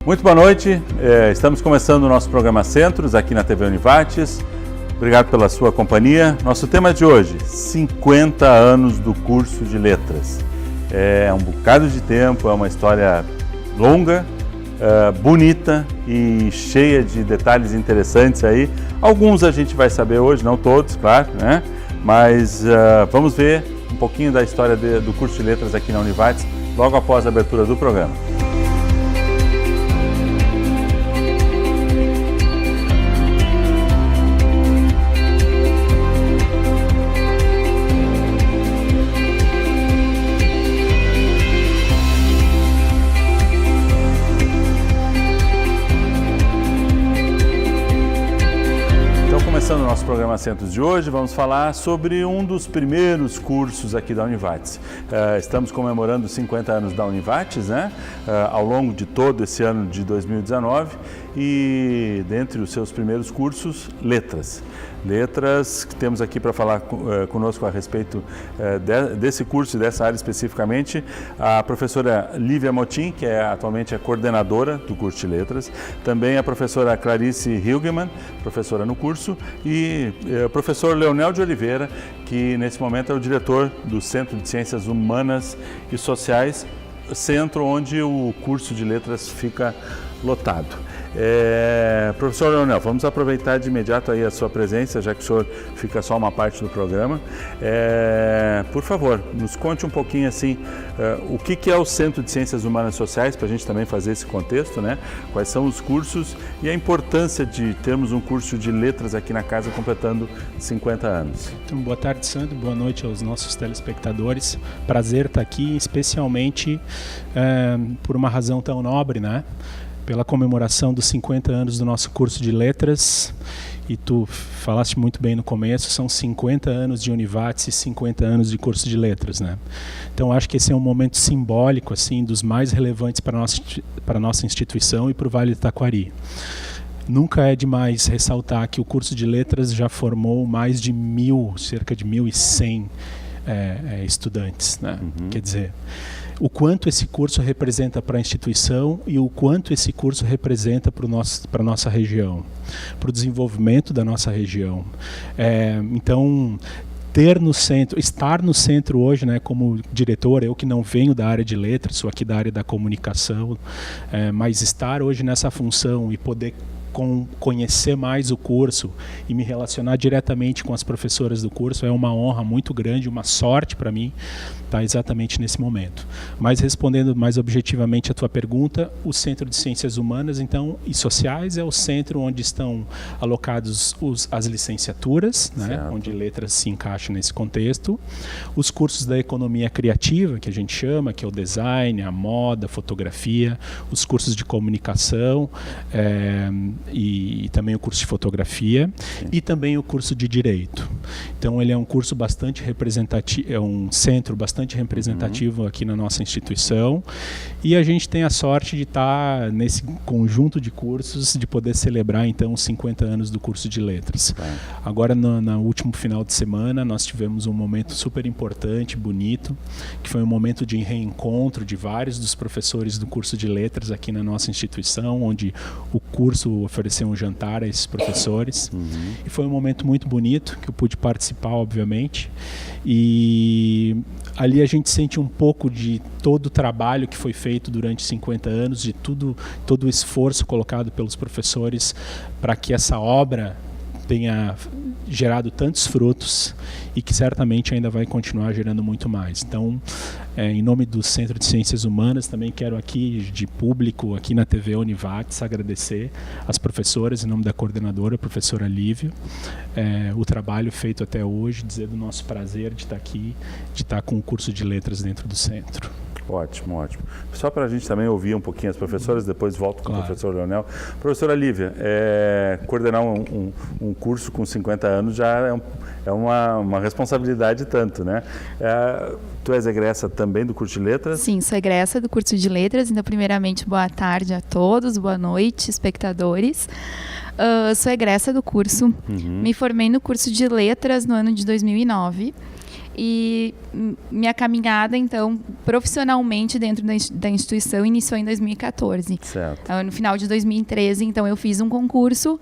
Muito boa noite, estamos começando o nosso programa Centros aqui na TV Univates. Obrigado pela sua companhia. Nosso tema de hoje, 50 anos do curso de letras. É um bocado de tempo, é uma história longa, bonita e cheia de detalhes interessantes aí. Alguns a gente vai saber hoje, não todos, claro, né? Mas vamos ver um pouquinho da história do curso de letras aqui na Univates, logo após a abertura do programa. Começando o nosso programa Centros de hoje, vamos falar sobre um dos primeiros cursos aqui da Univates. Estamos comemorando os 50 anos da Univates, né? Ao longo de todo esse ano de 2019 e dentre os seus primeiros cursos, letras. Letras que temos aqui para falar conosco a respeito desse curso e dessa área especificamente, a professora Lívia Motim, que é atualmente a coordenadora do curso de letras, também a professora Clarice Hilgemann, professora no curso, e o professor Leonel de Oliveira, que nesse momento é o diretor do Centro de Ciências Humanas e Sociais, centro onde o curso de letras fica lotado. Professor Leonel, vamos aproveitar de imediato aí a sua presença, já que o senhor fica só uma parte do programa. Por favor, nos conte um pouquinho assim, o que é o Centro de Ciências Humanas e Sociais, para a gente também fazer esse contexto, né? Quais são os cursos e a importância de termos um curso de letras aqui na casa completando 50 anos. Então, boa tarde, Sandro, boa noite aos nossos telespectadores. Prazer estar aqui, especialmente por uma razão tão nobre, né? Pela comemoração dos 50 anos do nosso curso de letras, e tu falaste muito bem no começo, são 50 anos de Univates e 50 anos de curso de letras, né? Então acho que esse é um momento simbólico, assim, dos mais relevantes para a nossa instituição e para o Vale do Taquari. Nunca é demais ressaltar que o curso de letras já formou mais de cerca de 1.100 estudantes, né? Quer dizer, o quanto esse curso representa para a instituição e o quanto esse curso representa para a nossa região, para o desenvolvimento da nossa região. Então, estar no centro hoje, né, como diretor, eu que não venho da área de letras, sou aqui da área da comunicação, mas estar hoje nessa função e poder conhecer mais o curso e me relacionar diretamente com as professoras do curso é uma honra muito grande, uma sorte para mim estar exatamente nesse momento. Mas respondendo mais objetivamente a tua pergunta, o Centro de Ciências Humanas e Sociais é o centro onde estão alocados as licenciaturas, né, onde letras se encaixam nesse contexto, os cursos da economia criativa, que a gente chama, que é o design, a moda, a fotografia, os cursos de comunicação, e também o curso de fotografia. Sim. E também o curso de direito. Então ele é um curso bastante representativo, é um centro bastante representativo aqui na nossa instituição, e a gente tem a sorte de estar nesse conjunto de cursos, de poder celebrar então os 50 anos do curso de letras. Agora no último final de semana nós tivemos um momento super importante, bonito, que foi um momento de reencontro de vários dos professores do curso de letras aqui na nossa instituição, onde o curso ofereceu um jantar a esses professores, e foi um momento muito bonito, que eu pude participar, obviamente, e ali a gente sente um pouco de todo o trabalho que foi feito durante 50 anos, de todo o esforço colocado pelos professores para que essa obra tenha gerado tantos frutos e que certamente ainda vai continuar gerando muito mais. Então, em nome do Centro de Ciências Humanas, também quero aqui, de público, aqui na TV Univates, agradecer às professoras, em nome da coordenadora, a professora Lívia, o trabalho feito até hoje, dizer do nosso prazer de estar aqui, de estar com o curso de letras dentro do centro. Ótimo, ótimo. Só para a gente também ouvir um pouquinho as professoras, depois volto com o professor Leonel. Professora Lívia, coordenar um curso com 50 anos já é uma responsabilidade tanto, né? Tu és egressa também do curso de letras? Sim, sou egressa do curso de letras. Então, primeiramente, boa tarde a todos, boa noite, espectadores. Sou egressa do curso, me formei no curso de letras no ano de 2009. E minha caminhada, então, profissionalmente dentro da instituição iniciou em 2014. Certo. No final de 2013, então, eu fiz um concurso,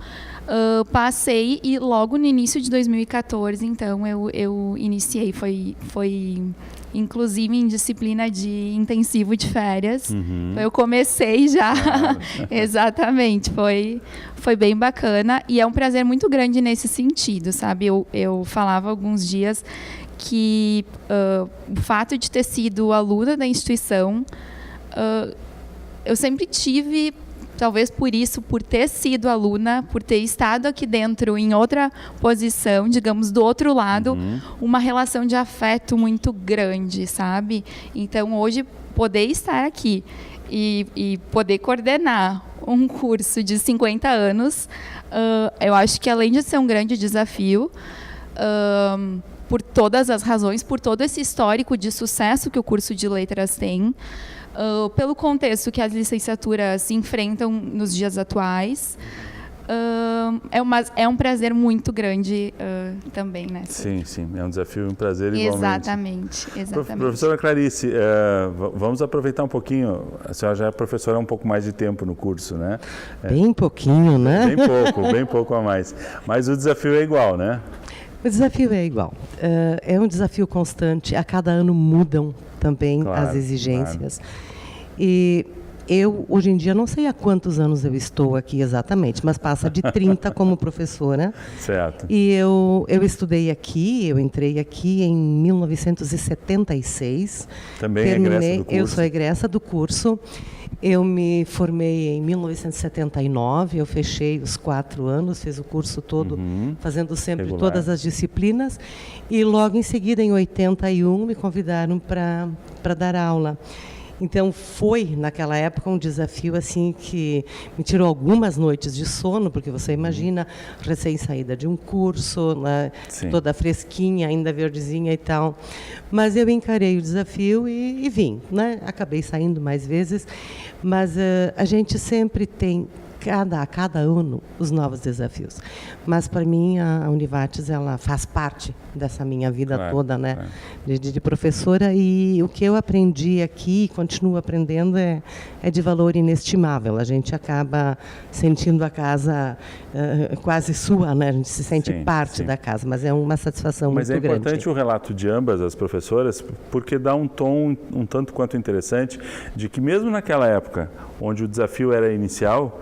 passei e logo no início de 2014, então, eu iniciei. Foi inclusive em disciplina de intensivo de férias. Então, eu comecei já. Exatamente. Foi bem bacana e é um prazer muito grande nesse sentido, sabe? Eu falava alguns dias que o fato de ter sido aluna da instituição, eu sempre tive, talvez por isso, por ter sido aluna, por ter estado aqui dentro em outra posição, digamos, do outro lado, uma relação de afeto muito grande, sabe? Então, hoje, poder estar aqui e poder coordenar um curso de 50 anos, eu acho que, além de ser um grande desafio, por todas as razões, por todo esse histórico de sucesso que o curso de letras tem, pelo contexto que as licenciaturas se enfrentam nos dias atuais, é um prazer muito grande também, né? Sim, é um desafio e um prazer igualmente. Exatamente. Professora Clarice, vamos aproveitar um pouquinho, a senhora já é professora há um pouco mais de tempo no curso, né? Bem pouquinho, né? Bem pouco a mais, mas o desafio é igual, né? O desafio é igual. É um desafio constante. A cada ano mudam também as exigências. Claro. E eu, hoje em dia, não sei há quantos anos eu estou aqui exatamente, mas passa de 30 como professora. Certo. E eu estudei aqui, eu entrei aqui em 1976. Também egressa do curso? Eu sou egressa do curso. Eu me formei em 1979, eu fechei os 4 anos, fiz o curso todo, fazendo sempre regular. Todas as disciplinas. E logo em seguida, em 81, me convidaram para dar aula. Então, foi, naquela época, um desafio assim que me tirou algumas noites de sono, porque você imagina, recém-saída de um curso, né, toda fresquinha, ainda verdezinha e tal. Mas eu encarei o desafio e vim, né? Acabei saindo mais vezes, mas a gente sempre tem, a cada ano, os novos desafios. Mas, para mim, a Univates, ela faz parte dessa minha vida toda, né? Claro. De professora. E o que eu aprendi aqui, e continuo aprendendo, é de valor inestimável. A gente acaba sentindo a casa quase sua, né? A gente se sente parte da casa, mas é uma satisfação muito grande. Mas é importante o relato de ambas as professoras, porque dá um tom um tanto quanto interessante de que, mesmo naquela época, onde o desafio era inicial,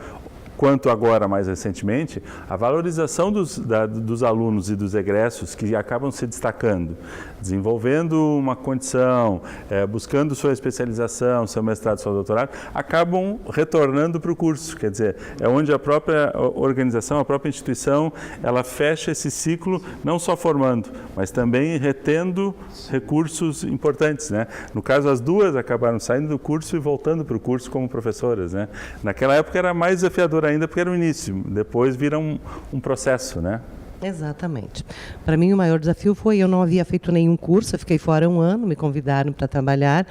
quanto agora, mais recentemente, a valorização dos alunos e dos egressos que acabam se destacando, desenvolvendo uma condição, buscando sua especialização, seu mestrado, seu doutorado, acabam retornando para o curso. Quer dizer, é onde a própria organização, a própria instituição, ela fecha esse ciclo, não só formando, mas também retendo recursos importantes, né? No caso, as duas acabaram saindo do curso e voltando para o curso como professoras, né? Naquela época era mais desafiador ainda porque era o início, depois vira um processo, né? Exatamente. Para mim o maior desafio foi, eu não havia feito nenhum curso, eu fiquei fora 1 ano, me convidaram para trabalhar,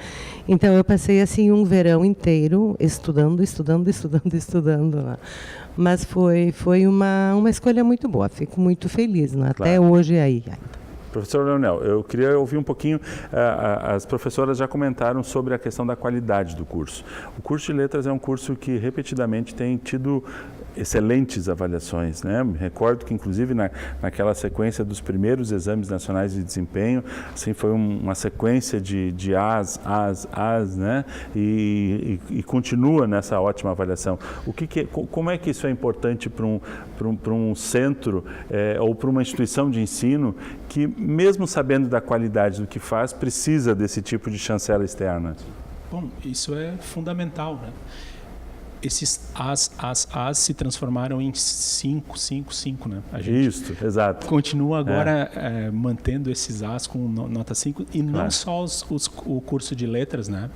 então eu passei assim um verão inteiro estudando. Né? Mas foi uma escolha muito boa, fico muito feliz, né? Claro. Até hoje aí. Professor Leonel, eu queria ouvir um pouquinho, as professoras já comentaram sobre a questão da qualidade do curso. O curso de letras é um curso que repetidamente tem tido excelentes avaliações, né? Me recordo que, inclusive, naquela sequência dos primeiros exames nacionais de desempenho, assim, foi uma sequência de As, né? E continua nessa ótima avaliação. Como é que isso é importante para um centro ou para uma instituição de ensino que, mesmo sabendo da qualidade do que faz, precisa desse tipo de chancela externa? Bom, isso é fundamental, né? Esses As se transformaram em 5, né? A gente Isso, exato. continua agora mantendo esses As com nota 5 e não só o curso de letras, né?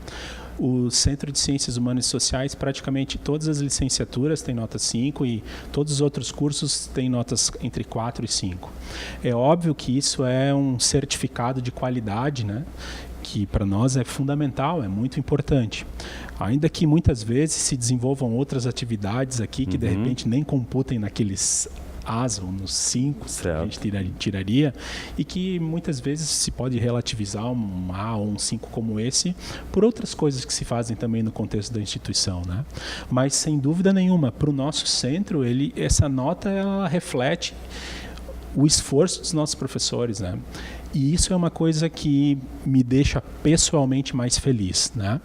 O Centro de Ciências Humanas e Sociais, praticamente todas as licenciaturas têm nota 5 e todos os outros cursos têm notas entre 4 e 5. É óbvio que isso é um certificado de qualidade, né? Que para nós é fundamental, é muito importante. Ainda que muitas vezes se desenvolvam outras atividades aqui que de repente nem computem naqueles As ou nos 5 que a gente tiraria, e que muitas vezes se pode relativizar um A ou um 5 como esse por outras coisas que se fazem também no contexto da instituição, né? Mas sem dúvida nenhuma, para o nosso centro, essa nota ela reflete o esforço dos nossos professores, né? E isso é uma coisa que me deixa pessoalmente mais feliz, né?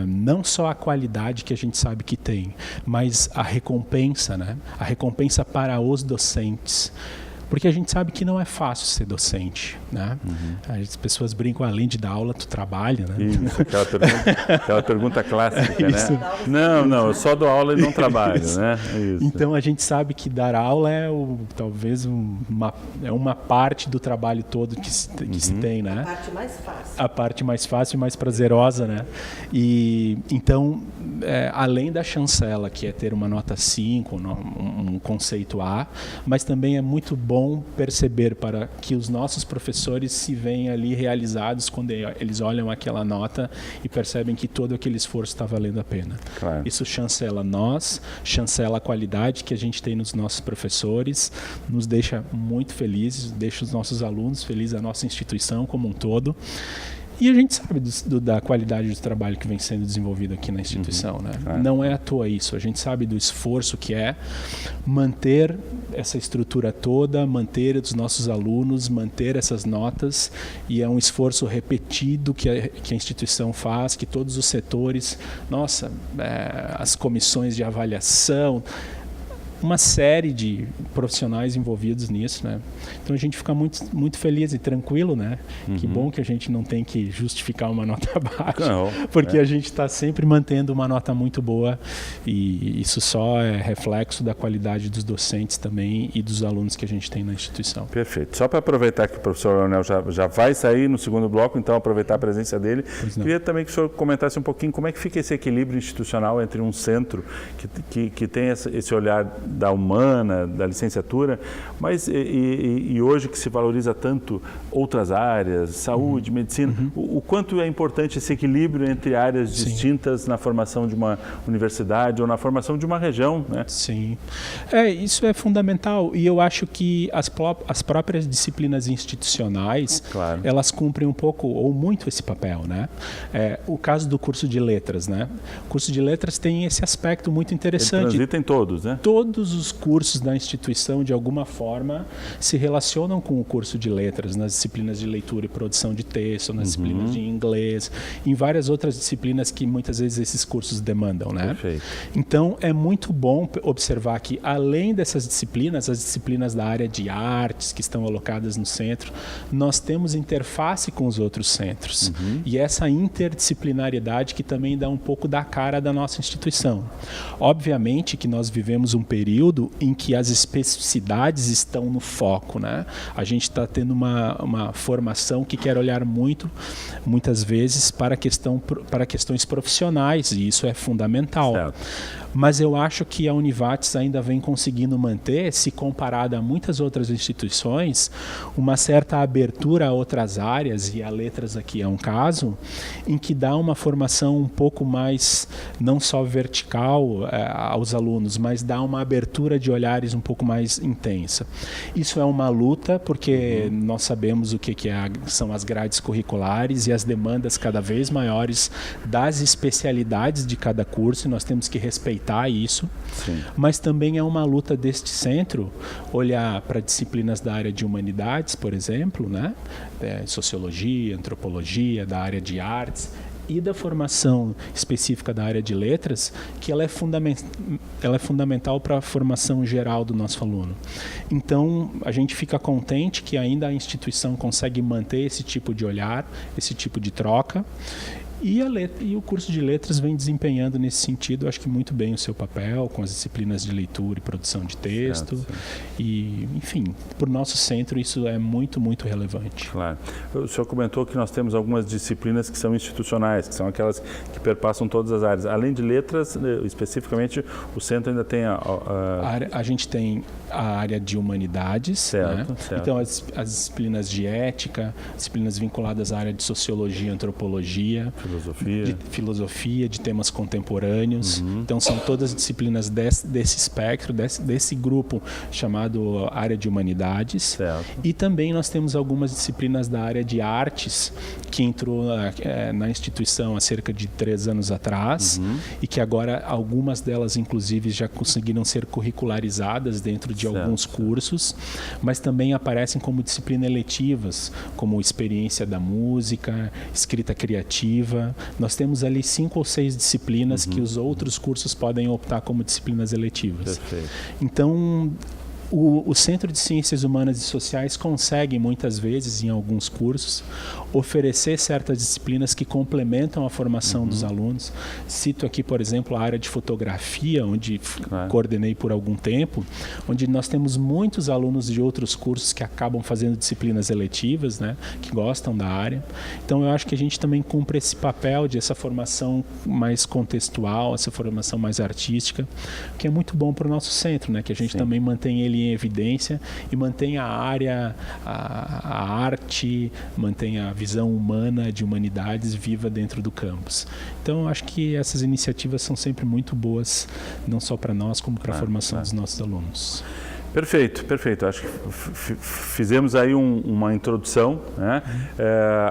Não só a qualidade que a gente sabe que tem, mas a recompensa, né? A recompensa para os docentes. Porque a gente sabe que não é fácil ser docente, né? As pessoas brincam, além de dar aula, tu trabalha, né? Isso, aquela pergunta clássica, né? Não, eu só dou aula e não trabalho, né? Isso. Então a gente sabe que dar aula é talvez uma parte do trabalho todo que se tem, né? A parte mais fácil. A parte mais fácil e mais prazerosa, né? E então, além da chancela, que é ter uma nota 5, um conceito A, mas também é muito bom perceber para que os nossos professores se veem ali realizados quando eles olham aquela nota e percebem que todo aquele esforço está valendo a pena. Claro. Isso chancela nós, chancela a qualidade que a gente tem nos nossos professores, nos deixa muito felizes, deixa os nossos alunos felizes, a nossa instituição como um todo. E a gente sabe da qualidade do trabalho que vem sendo desenvolvido aqui na instituição, né? Não é à toa isso. A gente sabe do esforço que é manter essa estrutura toda, manter os nossos alunos, manter essas notas, e é um esforço repetido que a instituição faz, que todos os setores, as comissões de avaliação, uma série de profissionais envolvidos nisso, né? Então a gente fica muito, muito feliz e tranquilo, né? Que bom que a gente não tem que justificar uma nota baixa, porque a gente está sempre mantendo uma nota muito boa, e isso só é reflexo da qualidade dos docentes também e dos alunos que a gente tem na instituição. Perfeito. Só para aproveitar que o professor Leonel já vai sair no segundo bloco, então aproveitar a presença dele, queria também que o senhor comentasse um pouquinho como é que fica esse equilíbrio institucional entre um centro que tem esse olhar da humana, da licenciatura, mas e hoje que se valoriza tanto outras áreas, saúde, medicina, o quanto é importante esse equilíbrio entre áreas distintas na formação de uma universidade ou na formação de uma região, né? Sim. Isso é fundamental, e eu acho que as próprias disciplinas institucionais, elas cumprem um pouco ou muito esse papel, né? O caso do curso de letras, né? O curso de letras tem esse aspecto muito interessante. Ele transita em todos, né? Todos os cursos da instituição, de alguma forma, se relacionam com o curso de letras, nas disciplinas de leitura e produção de texto, nas disciplinas de inglês, em várias outras disciplinas que muitas vezes esses cursos demandam, né? Perfeito. Então, é muito bom observar que, além dessas disciplinas, as disciplinas da área de artes, que estão alocadas no centro, nós temos interface com os outros centros. E essa interdisciplinariedade que também dá um pouco da cara da nossa instituição. Obviamente que nós vivemos um período em que as especificidades estão no foco, né? A gente está tendo uma formação que quer olhar muitas vezes para questões profissionais, e isso é fundamental. Certo. Mas eu acho que a Univates ainda vem conseguindo manter, se comparada a muitas outras instituições, uma certa abertura a outras áreas, e a letras aqui é um caso, em que dá uma formação um pouco mais, não só vertical aos alunos, mas dá uma abertura de olhares um pouco mais intensa. Isso é uma luta, porque nós sabemos o que são as grades curriculares e as demandas cada vez maiores das especialidades de cada curso, e nós temos que respeitar isso. Sim. Mas também é uma luta deste centro olhar para disciplinas da área de humanidades, por exemplo, né? Sociologia, antropologia, da área de artes, e da formação específica da área de letras, que ela é fundamental para a formação geral do nosso aluno. Então, a gente fica contente que ainda a instituição consegue manter esse tipo de olhar, esse tipo de troca, e o curso de letras vem desempenhando nesse sentido, acho que muito bem o seu papel, com as disciplinas de leitura e produção de texto. Certo. E, enfim, por nosso centro isso é muito, muito relevante. Claro. O senhor comentou que nós temos algumas disciplinas que são institucionais, que são aquelas que perpassam todas as áreas. Além de letras, especificamente, o centro ainda tem a gente tem a área de humanidades, certo, né? Certo. Então as disciplinas de ética, disciplinas vinculadas à área de sociologia, antropologia, filosofia, de temas contemporâneos. Então, são todas disciplinas desse espectro, desse grupo chamado área de humanidades. Certo. E também nós temos algumas disciplinas da área de artes, que entrou na instituição há cerca de 3 anos atrás, e que agora algumas delas, inclusive, já conseguiram ser curricularizadas dentro de alguns cursos, mas também aparecem como disciplina eletivas, como experiência da música, escrita criativa. Nós temos ali 5 ou 6 disciplinas que os outros cursos podem optar como disciplinas eletivas. Perfeito. Então, o Centro de Ciências Humanas e Sociais consegue, muitas vezes, em alguns cursos, oferecer certas disciplinas que complementam a formação dos alunos. Cito aqui, por exemplo, a área de fotografia, onde coordenei por algum tempo, onde nós temos muitos alunos de outros cursos que acabam fazendo disciplinas eletivas, né, que gostam da área. Então, eu acho que a gente também cumpre esse papel de essa formação mais contextual, essa formação mais artística, que é muito bom para o nosso centro, né, que a gente também mantém ele em evidência e mantém a área, a arte, mantém a visão humana de humanidades viva dentro do campus. Então, eu acho que essas iniciativas são sempre muito boas, não só para nós, como para a formação dos nossos alunos. Perfeito, perfeito. Acho que fizemos aí uma introdução, né?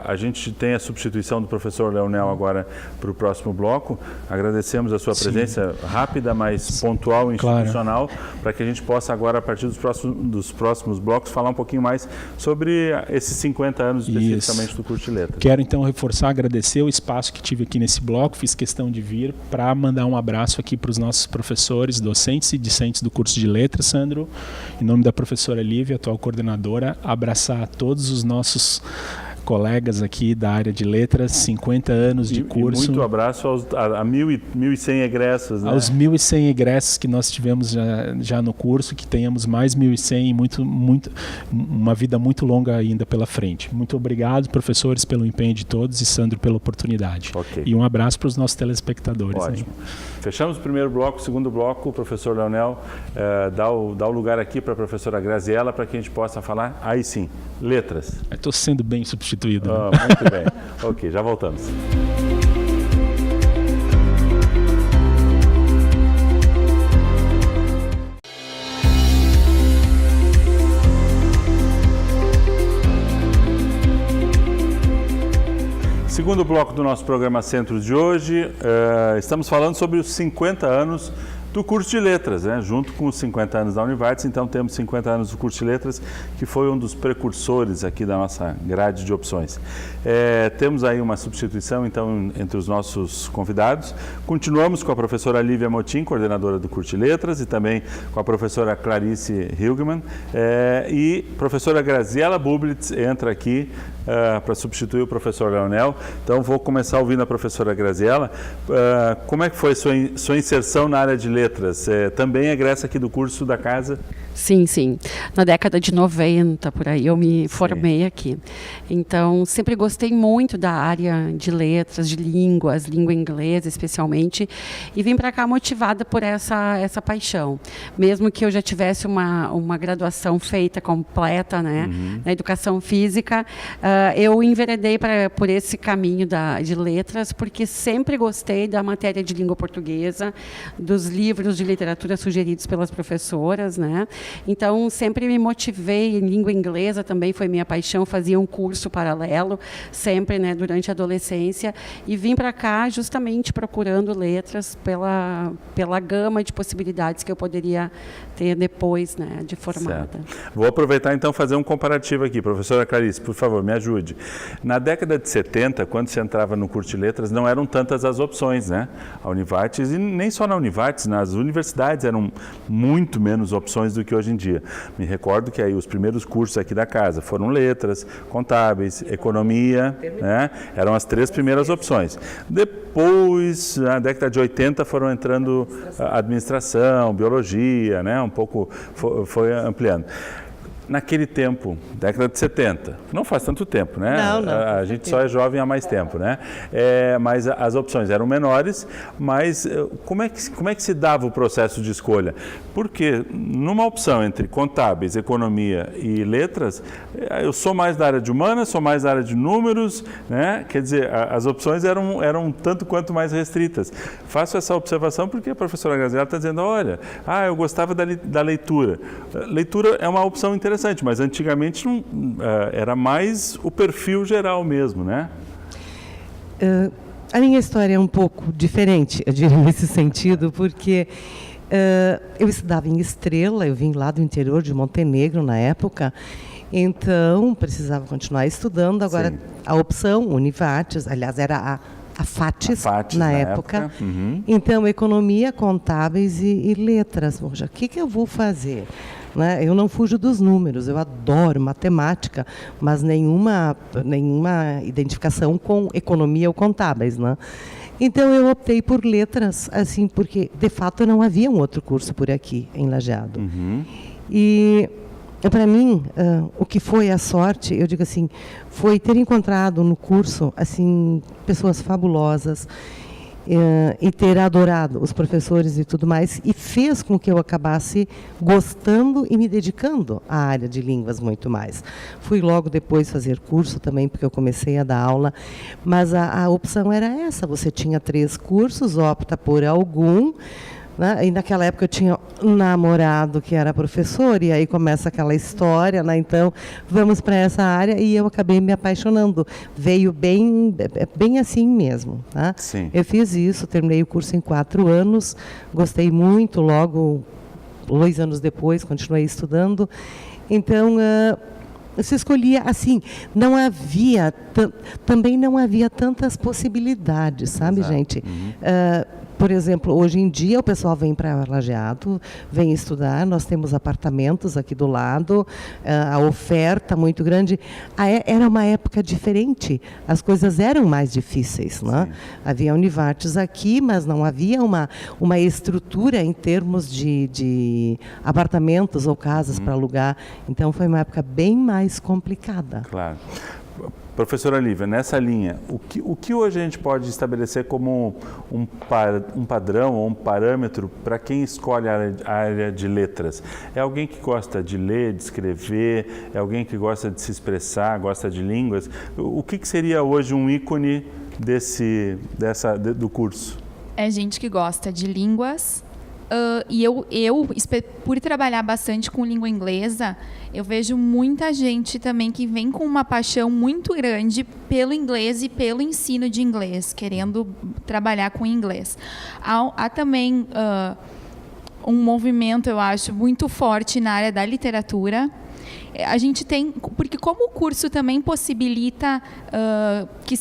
A gente tem a substituição do professor Leonel agora para o próximo bloco. Agradecemos a sua presença rápida, mas pontual e institucional, para que a gente possa agora, a partir dos próximos blocos, falar um pouquinho mais sobre esses 50 anos especificamente do curso de Letras. Quero então reforçar, agradecer o espaço que tive aqui nesse bloco, fiz questão de vir para mandar um abraço aqui para os nossos professores, docentes e discentes do curso de Letras, Sandro. Em nome da professora Lívia, atual coordenadora, abraçar todos os nossos colegas aqui da área de letras, 50 anos de curso. E muito abraço a 1.100 egressos. Né? Aos 1.100 egressos que nós tivemos já no curso, que tenhamos mais 1.100 e uma vida muito longa ainda pela frente. Muito obrigado, professores, pelo empenho de todos e Sandro pela oportunidade. Okay. E um abraço para os nossos telespectadores. Ótimo. Fechamos o primeiro bloco. O segundo bloco, o professor Leonel dá o lugar aqui para a professora Graziela, para que a gente possa falar, aí sim, letras. Estou sendo bem substituído. Muito bem. Ok, já voltamos. Segundo bloco do nosso programa Centros de hoje, estamos falando sobre os 50 anos do curso de Letras, né? Junto com os 50 anos da Univates. Então temos 50 anos do curso de Letras, que foi um dos precursores aqui da nossa grade de opções. Temos aí uma substituição, então, entre os nossos convidados. Continuamos com a professora Lívia Motim, coordenadora do curso de Letras, e também com a professora Clarice Hilgemann. E a professora Graziela Bublitz entra aqui para substituir o professor Leonel. Então, vou começar ouvindo a professora Graziela. Como é que foi sua inserção na área de letras? Também egressa aqui do curso da casa? Sim, sim. Na década de 90, por aí, eu me formei aqui. Então, sempre gostei muito da área de letras, de línguas, língua inglesa especialmente, e vim para cá motivada por essa paixão. Mesmo que eu já tivesse uma graduação feita completa, né, na educação física, eu enveredei por esse caminho de letras, porque sempre gostei da matéria de língua portuguesa, dos livros de literatura sugeridos pelas professoras, né? Então, sempre me motivei em língua inglesa, também foi minha paixão, fazia um curso paralelo, sempre, né, durante a adolescência, e vim para cá justamente procurando letras pela gama de possibilidades que eu poderia ter depois, né, de formada. Certo. Vou aproveitar, então, fazer um comparativo aqui. Professora Clarice, por favor, me ajude. Na década de 70, quando se entrava no curso de letras, não eram tantas as opções, né? A Univates, e nem só na Univates, nas universidades eram muito menos opções do que hoje em dia. Me recordo que aí os primeiros cursos aqui da casa foram letras, contábeis, economia, né? Eram as 3 primeiras opções. Depois, na década de 80, foram entrando administração, biologia, né? Um pouco foi ampliando. naquele tempo, década de 70, não faz tanto tempo, né? Não. A gente só é jovem há mais tempo, né? Mas as opções eram menores, mas como é que se dava o processo de escolha? Porque numa opção entre contábeis, economia e letras, eu sou mais da área de humanas, sou mais da área de números, né? Quer dizer, as opções eram tanto quanto mais restritas. Faço essa observação porque a professora Graziela está dizendo, olha, eu gostava da leitura. Leitura é uma opção interessante, mas antigamente era mais o perfil geral mesmo, né? A minha história é um pouco diferente, eu diria, nesse sentido, porque eu estudava em Estrela, eu vim lá do interior de Montenegro na época, então precisava continuar estudando. Agora, sim, a opção Univates, aliás, era a FATES na época. Uhum. Então, economia, contábeis e letras. Poxa, o que eu vou fazer? Né? Eu não fujo dos números, eu adoro matemática, mas nenhuma identificação com economia ou contábeis, né? Então eu optei por letras, assim, porque de fato não havia um outro curso por aqui em Lajeado. Uhum. E para mim, o que foi a sorte, eu digo assim, foi ter encontrado no curso assim pessoas fabulosas. E ter adorado os professores e tudo mais, e fez com que eu acabasse gostando e me dedicando à área de línguas muito mais. Fui logo depois fazer curso também, porque eu comecei a dar aula, mas a opção era essa, você tinha 3 cursos, opta por algum, né? E naquela época eu tinha um namorado que era professor, e aí começa aquela história, né? Então vamos para essa área, e eu acabei me apaixonando. Veio bem assim mesmo. Tá? Sim. Eu fiz isso, terminei o curso em 4 anos, gostei muito, logo 2 anos depois continuei estudando. Então se escolhia assim, também não havia tantas possibilidades, sabe? Exato. Gente? Uhum. Por exemplo, hoje em dia o pessoal vem para Lajeado, vem estudar, nós temos apartamentos aqui do lado, a oferta muito grande. Era uma época diferente, as coisas eram mais difíceis, né? Havia Univates aqui, mas não havia uma estrutura em termos de apartamentos ou casas para alugar. Então foi uma época bem mais complicada. Claro. Professora Lívia, nessa linha, o que hoje a gente pode estabelecer como um padrão ou um parâmetro para quem escolhe a área de letras? É alguém que gosta de ler, de escrever, é alguém que gosta de se expressar, gosta de línguas? O que seria hoje um ícone do curso? É gente que gosta de línguas. E eu, por trabalhar bastante com língua inglesa, eu vejo muita gente também que vem com uma paixão muito grande pelo inglês e pelo ensino de inglês, querendo trabalhar com inglês. Há também um movimento, eu acho, muito forte na área da literatura. A gente tem, porque como o curso também possibilita que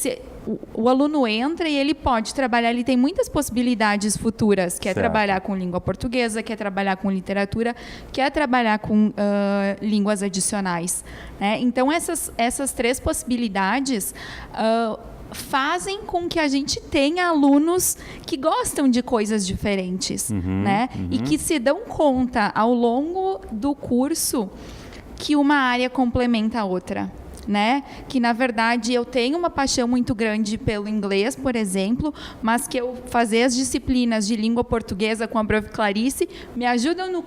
o aluno entra e ele pode trabalhar, ele tem muitas possibilidades futuras, quer trabalhar com língua portuguesa, quer trabalhar com literatura, quer trabalhar com línguas adicionais, né? Então, essas 3 possibilidades fazem com que a gente tenha alunos que gostam de coisas diferentes, né? E que se dão conta, ao longo do curso, que uma área complementa a outra. Né? Que, na verdade, eu tenho uma paixão muito grande pelo inglês, por exemplo, mas que eu fazer as disciplinas de língua portuguesa com a Prof. Clarice me ajudam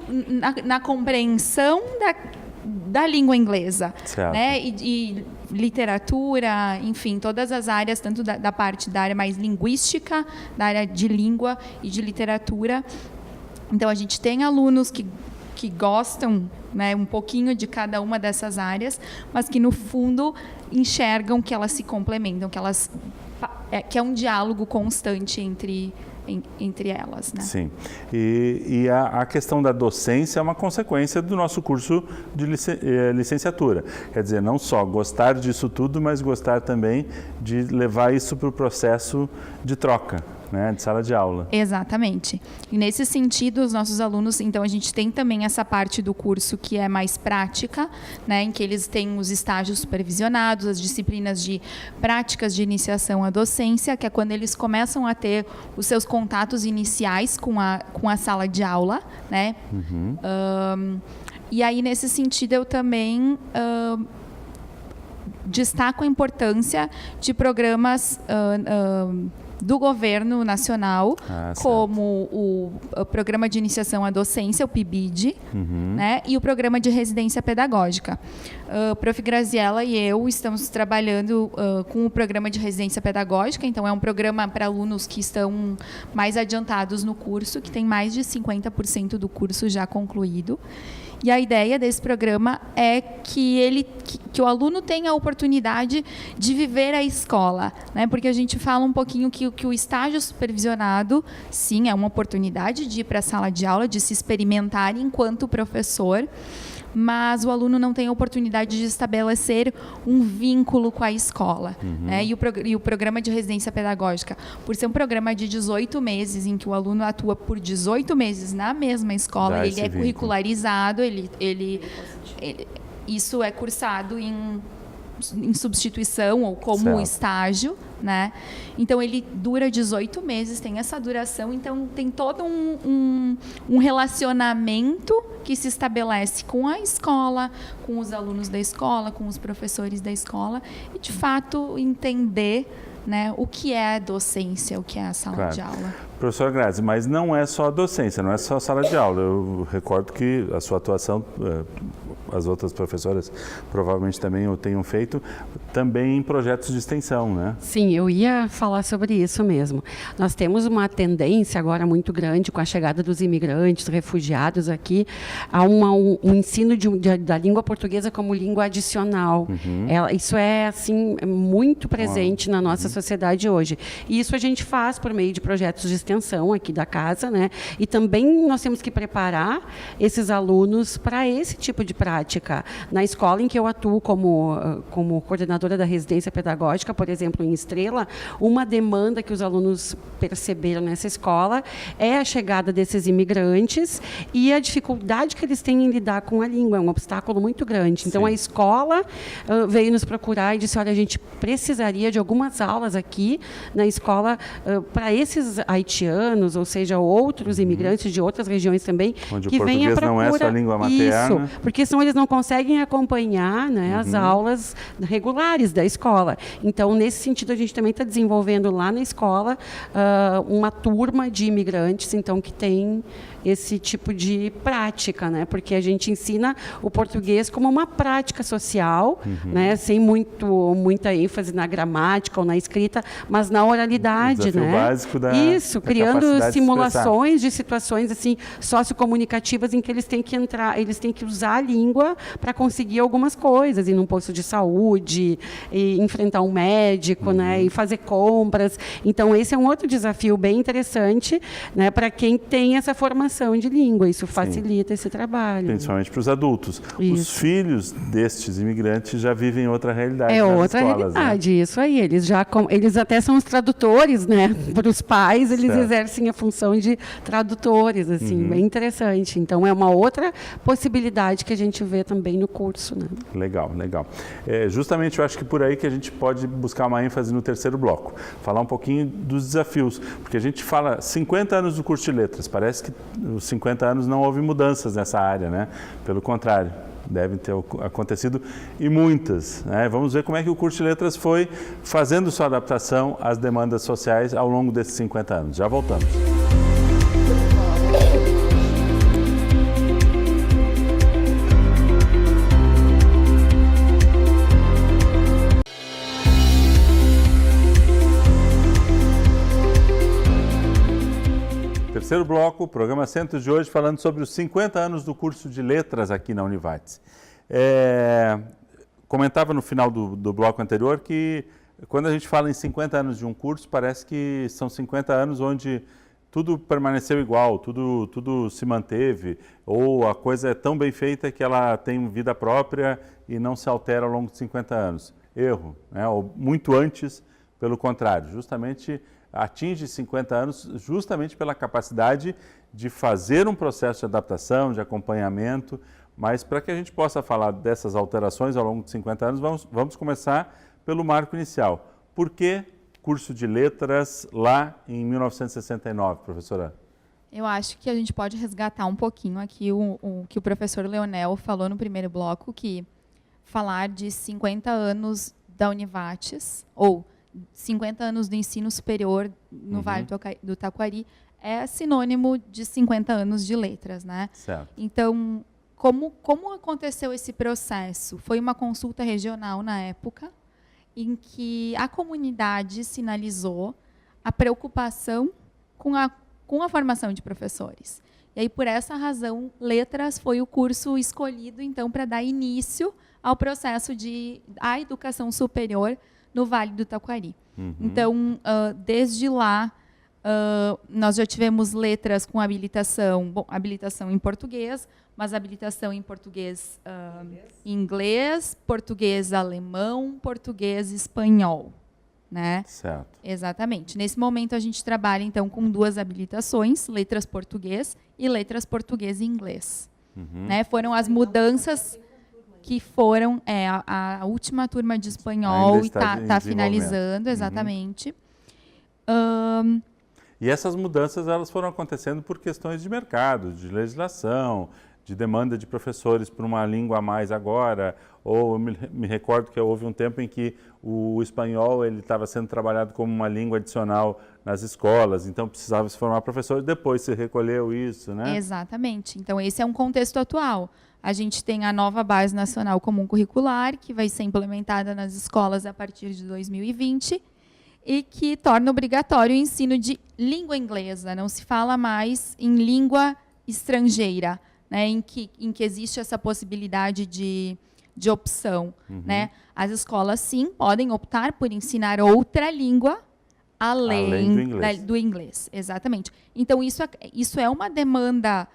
na compreensão da língua inglesa, né? E literatura, enfim, todas as áreas, tanto da parte da área mais linguística, da área de língua e de literatura. Então, a gente tem alunos que gostam, né, um pouquinho de cada uma dessas áreas, mas que no fundo enxergam que elas se complementam, que é um diálogo constante entre elas, né? Sim. E a questão da docência é uma consequência do nosso curso de licenciatura. Quer dizer, não só gostar disso tudo, mas gostar também de levar isso para o processo de troca, né, de sala de aula. Exatamente. E nesse sentido, os nossos alunos, então a gente tem também essa parte do curso que é mais prática, né, em que eles têm os estágios supervisionados, as disciplinas de práticas de iniciação à docência, que é quando eles começam a ter os seus contatos iniciais com a sala de aula, né? E aí, nesse sentido, eu também destaco a importância de programas do governo nacional, como o Programa de Iniciação à Docência, o PIBID, né, e o Programa de Residência Pedagógica. Prof. Graziella e eu estamos trabalhando com o Programa de Residência Pedagógica, então é um programa para alunos que estão mais adiantados no curso, que tem mais de 50% do curso já concluído. E a ideia desse programa é que o aluno tenha a oportunidade de viver a escola, né? Porque a gente fala um pouquinho que o estágio supervisionado, sim, é uma oportunidade de ir para a sala de aula, de se experimentar enquanto professor, mas o aluno não tem a oportunidade de estabelecer um vínculo com a escola. Né? E o programa de residência pedagógica, por ser um programa de 18 meses, em que o aluno atua por 18 meses na mesma escola, ele é curricularizado, isso é cursado em substituição ou como estágio, né? Então, ele dura 18 meses, tem essa duração, então tem todo um relacionamento que se estabelece com a escola, com os alunos da escola, com os professores da escola, e, de fato, entender, né, o que é a docência, o que é a sala de aula. Professora Grazi, mas não é só a docência, não é só a sala de aula. Eu recordo que a sua atuação, as outras professoras provavelmente também o tenham feito, também em projetos de extensão, né? Sim, eu ia falar sobre isso mesmo. Nós temos uma tendência agora muito grande com a chegada dos imigrantes, refugiados aqui, a um ensino da língua portuguesa como língua adicional. Isso é, assim, muito presente na nossa sociedade hoje. E isso a gente faz por meio de projetos de extensão aqui da casa, né? E também nós temos que preparar esses alunos para esse tipo de prática. Na escola em que eu atuo como coordenadora da residência pedagógica, por exemplo, em Estrela, uma demanda que os alunos perceberam nessa escola é a chegada desses imigrantes e a dificuldade que eles têm em lidar com a língua. É um obstáculo muito grande. Então, a escola veio nos procurar e disse, olha, a gente precisaria de algumas aulas aqui na escola para esses haitianos, ou seja, outros imigrantes de outras regiões também, onde que o vêm à procura não é sua língua materna. Isso, porque senão eles não conseguem acompanhar, né, as aulas regulares da escola. Então, nesse sentido, a gente também está desenvolvendo lá na escola uma turma de imigrantes, então, que tem esse tipo de prática, né? Porque a gente ensina o português como uma prática social, né? Sem muita ênfase na gramática ou na escrita, mas na oralidade, né? Básico isso, criando simulações de situações assim sociocomunicativas em que eles têm que usar a língua para conseguir algumas coisas, ir num posto de saúde, e enfrentar um médico, né? E fazer compras. Então, esse é um outro desafio bem interessante, né? Para quem tem essa formação de língua. Isso facilita esse trabalho. Principalmente para os adultos. Isso. Os filhos destes imigrantes já vivem outra realidade. É outra realidade, né? Isso aí. Eles até são os tradutores, né? Para os pais, eles exercem a função de tradutores, assim, bem interessante. Então, é uma outra possibilidade que a gente vê também no curso, né? Legal, legal. Justamente, eu acho que por aí que a gente pode buscar uma ênfase no terceiro bloco. Falar um pouquinho dos desafios, porque a gente fala 50 anos do curso de letras, parece que os 50 anos não houve mudanças nessa área, né? Pelo contrário, devem ter acontecido e muitas, né? Vamos ver como é que o curso de letras foi fazendo sua adaptação às demandas sociais ao longo desses 50 anos. Já voltamos. Terceiro bloco, programa Centros de hoje, falando sobre os 50 anos do curso de letras aqui na Univates. Comentava no final do bloco anterior que quando a gente fala em 50 anos de um curso, parece que são 50 anos onde tudo permaneceu igual, tudo se manteve, ou a coisa é tão bem feita que ela tem vida própria e não se altera ao longo de 50 anos. Erro, né? Ou muito antes, pelo contrário, justamente atinge 50 anos justamente pela capacidade de fazer um processo de adaptação, de acompanhamento, mas para que a gente possa falar dessas alterações ao longo de 50 anos, vamos começar pelo marco inicial. Por que curso de letras lá em 1969, professora? Eu acho que a gente pode resgatar um pouquinho aqui o que o professor Leonel falou no primeiro bloco, que falar de 50 anos da Univates, ou 50 anos do ensino superior no Vale do Taquari, é sinônimo de 50 anos de letras, né? Certo. Então, como aconteceu esse processo? Foi uma consulta regional na época, em que a comunidade sinalizou a preocupação com a formação de professores. E aí, por essa razão, letras foi o curso escolhido, então, para dar início ao processo à educação superior no Vale do Taquari. Então, desde lá, nós já tivemos letras com habilitação, habilitação em português, mas habilitação em português, inglês, português alemão, português espanhol, né? Certo. Exatamente. Nesse momento a gente trabalha então com 2 habilitações, letras português e letras português e inglês, né? Foram as mudanças que foram a última turma de espanhol e está finalizando, exatamente. E essas mudanças elas foram acontecendo por questões de mercado, de legislação, de demanda de professores por uma língua a mais agora, ou eu me recordo que houve um tempo em que o espanhol ele estava sendo trabalhado como uma língua adicional nas escolas, então precisava se formar professores, depois se recolheu isso, né? Exatamente. Então esse é um contexto atual. A gente tem a nova Base Nacional Comum Curricular, que vai ser implementada nas escolas a partir de 2020, e que torna obrigatório o ensino de língua inglesa. Não se fala mais em língua estrangeira, né, em que existe essa possibilidade de opção. Né? As escolas, sim, podem optar por ensinar outra língua além do inglês. Exatamente. Então, isso é uma demanda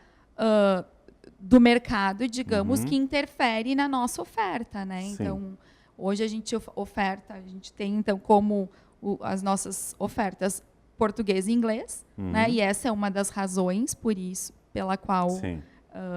do mercado, digamos, que interfere na nossa oferta. Né? Então, hoje a gente oferta, a gente tem, então, como as nossas ofertas português e inglês, né? E essa é uma das razões pela qual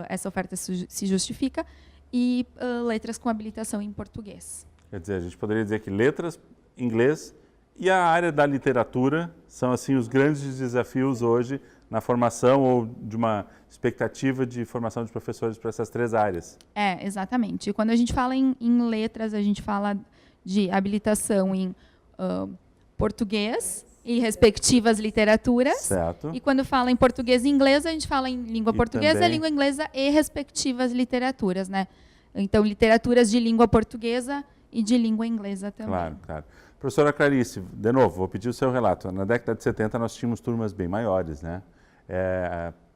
essa oferta se justifica, e letras com habilitação em português. Quer dizer, a gente poderia dizer que letras, inglês e a área da literatura são assim os grandes desafios hoje na formação ou de uma expectativa de formação de professores para essas 3 áreas. Exatamente. E quando a gente fala em letras, a gente fala de habilitação em português e respectivas literaturas. Certo. E quando fala em português e inglês, a gente fala em língua portuguesa, língua inglesa e respectivas literaturas, né? Então, literaturas de língua portuguesa e de língua inglesa também. Claro, claro. Professora Clarice, de novo, vou pedir o seu relato. Na década de 70 nós tínhamos turmas bem maiores, né?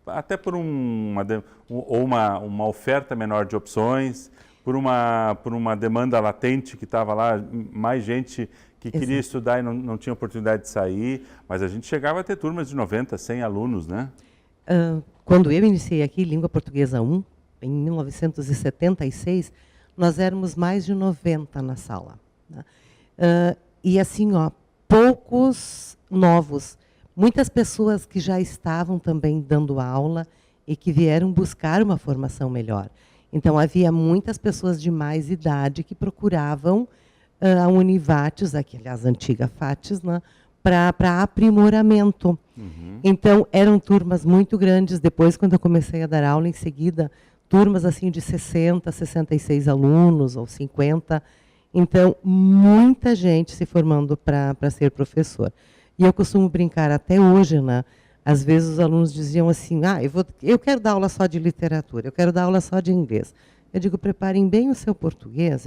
Até por uma oferta menor de opções, por uma demanda latente que estava lá, mais gente que queria estudar e não tinha oportunidade de sair, mas a gente chegava a ter turmas de 90, 100 alunos, né? Quando eu iniciei aqui, Língua Portuguesa 1, em 1976, nós éramos mais de 90 na sala. Né? E assim, poucos novos. Muitas pessoas que já estavam também dando aula e que vieram buscar uma formação melhor. Então, havia muitas pessoas de mais idade que procuravam a Univates, aliás, a antiga Fates, né, para aprimoramento. Então, eram turmas muito grandes. Depois, quando eu comecei a dar aula, em seguida, turmas assim de 60, 66 alunos, ou 50. Então, muita gente se formando para ser professor. E eu costumo brincar até hoje, né? Às vezes os alunos diziam assim, eu quero dar aula só de literatura, eu quero dar aula só de inglês. Eu digo, preparem bem o seu português,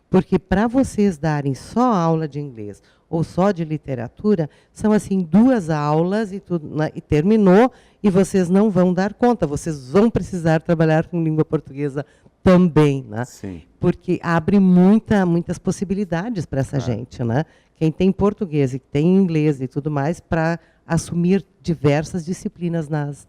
porque para vocês darem só aula de inglês ou só de literatura, são assim 2 aulas e tudo, né, e terminou, e vocês não vão dar conta, vocês vão precisar trabalhar com língua portuguesa também, né? Sim. Porque abre muitas possibilidades para essa gente, né? Quem tem português e tem inglês e tudo mais, para assumir diversas disciplinas nas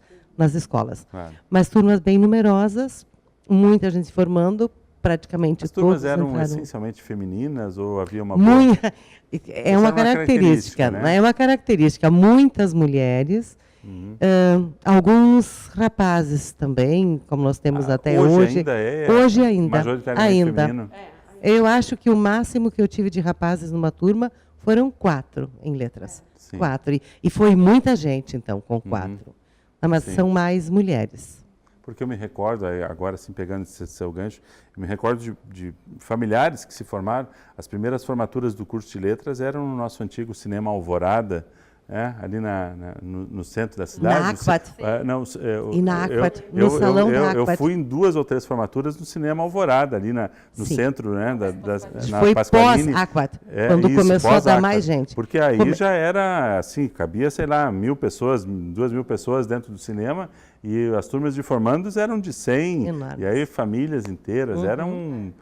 escolas. Claro. Mas turmas bem numerosas, muita gente se formando, praticamente todos. As turmas eram essencialmente femininas ou havia uma É uma característica, né? É uma característica. Muitas mulheres, alguns rapazes também, como nós temos até hoje. Hoje ainda. Majoritariamente feminino. Eu acho que o máximo que eu tive de rapazes numa turma foram 4 em letras. 4. E foi muita gente, então, com 4. mas Sim. são mais mulheres. Porque eu me recordo, agora assim, pegando esse seu gancho, eu me recordo de familiares que se formaram, as primeiras formaturas do curso de letras eram no nosso antigo cinema Alvorada, ali no centro da cidade. Na Aquat. E na Aquat, no salão da Aquat. Eu fui em 2 ou 3 formaturas no cinema Alvorada, ali no Sim. centro, né, na Foi Pasqualini. pós-Aquat, quando começou a dar mais gente. Porque aí já era, assim, cabia, sei lá, 1.000 pessoas, 2.000 pessoas dentro do cinema, e as turmas de formandos eram de 100, Enorme. e aí famílias inteiras, era um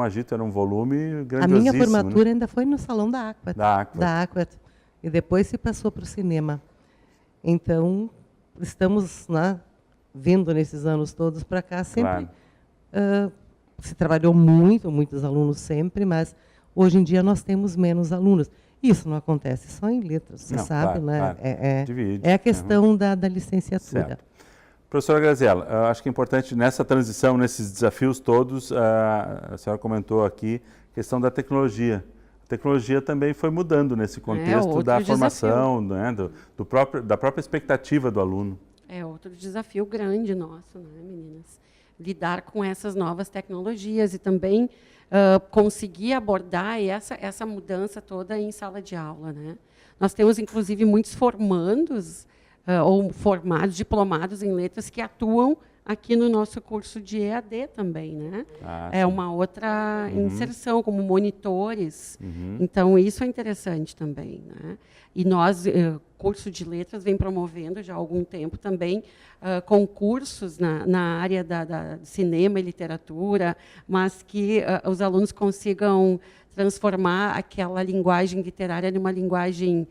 agito, era um volume A grandiosíssimo. minha formatura ainda foi no salão da Aquat. Da Aquat. E depois se passou para o cinema. Então, estamos vindo nesses anos todos para cá, sempre se trabalhou muitos alunos sempre, mas hoje em dia nós temos menos alunos. Isso não acontece só em letras, você sabe, né? Claro. Divide. É a questão da licenciatura. Certo. Professora Graziela, acho que é importante nessa transição, nesses desafios todos, a senhora comentou aqui a questão da tecnologia. A tecnologia também foi mudando nesse contexto da formação, né, da própria expectativa do aluno. É outro desafio grande nosso, né, meninas? Lidar com essas novas tecnologias e também conseguir abordar essa mudança toda em sala de aula, né? Nós temos, inclusive, muitos formandos ou formados, diplomados em letras que atuam aqui no nosso curso de EAD também, né? É uma outra inserção, como monitores. Então, isso é interessante também, né? E nós, curso de letras, vem promovendo já há algum tempo também concursos na área da cinema e literatura, mas que os alunos consigam transformar aquela linguagem literária numa linguagem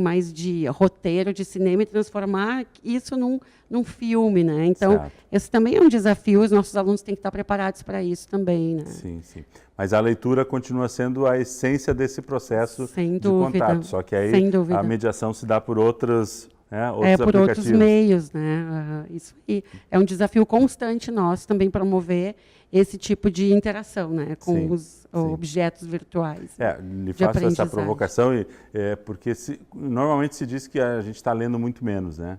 mais de roteiro de cinema e transformar isso num filme, né? Então, esse também é um desafio, os nossos alunos têm que estar preparados para isso também, né? Sim. Mas a leitura continua sendo a essência desse processo de contato, só que aí a mediação se dá por outros aplicativos. Por outros meios, né? Isso aí. É um desafio constante nosso também promover esse tipo de interação, né, com os objetos virtuais. Lhe faço essa provocação, porque normalmente se diz que a gente está lendo muito menos, né?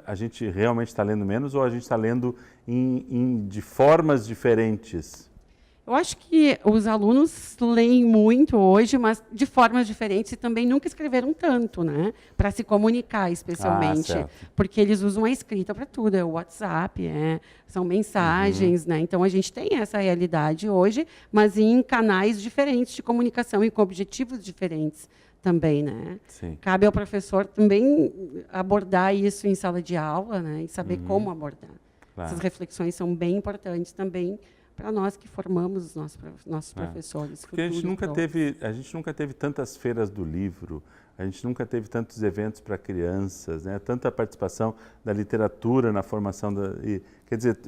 A gente realmente está lendo menos ou a gente está lendo de formas diferentes? Eu acho que os alunos leem muito hoje, mas de formas diferentes e também nunca escreveram tanto, né? Para se comunicar, especialmente. Porque eles usam a escrita para tudo, é o WhatsApp, são mensagens, né? Então, a gente tem essa realidade hoje, mas em canais diferentes de comunicação e com objetivos diferentes também, né? Sim. Cabe ao professor também abordar isso em sala de aula, né? E saber como abordar. Claro. Essas reflexões são bem importantes também para nós que formamos os nossos professores. Porque a gente nunca teve tantas feiras do livro, a gente nunca teve tantos eventos para crianças, né? Tanta participação da literatura na formação quer dizer,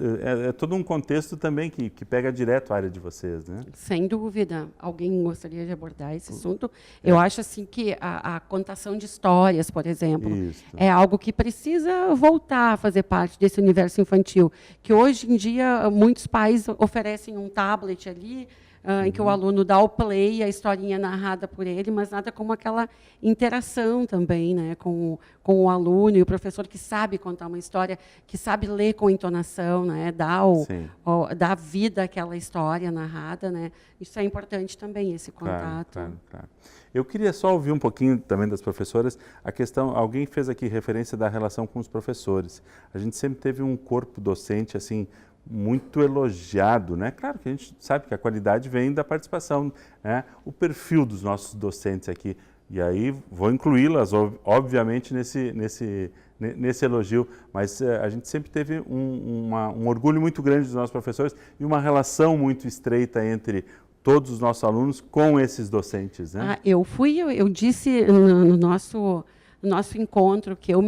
é todo um contexto também que pega direto a área de vocês, né? Sem dúvida. Alguém gostaria de abordar esse assunto? Eu acho assim que a contação de histórias, por exemplo, é algo que precisa voltar a fazer parte desse universo infantil, que hoje em dia muitos pais oferecem um tablet ali, em que o aluno dá o play, a historinha narrada por ele, mas nada como aquela interação também, né, com o aluno e o professor que sabe contar uma história, que sabe ler com entonação, né, dá vida àquela história narrada, né. Isso é importante também, esse contato. Claro. Eu queria só ouvir um pouquinho também das professoras a questão, alguém fez aqui referência da relação com os professores. A gente sempre teve um corpo docente assim muito elogiado, né? Claro que a gente sabe que a qualidade vem da participação, né? O perfil dos nossos docentes aqui, e aí vou incluí-las, obviamente, nesse elogio, mas a gente sempre teve um orgulho muito grande dos nossos professores e uma relação muito estreita entre todos os nossos alunos com esses docentes, né? Eu disse no nosso encontro que eu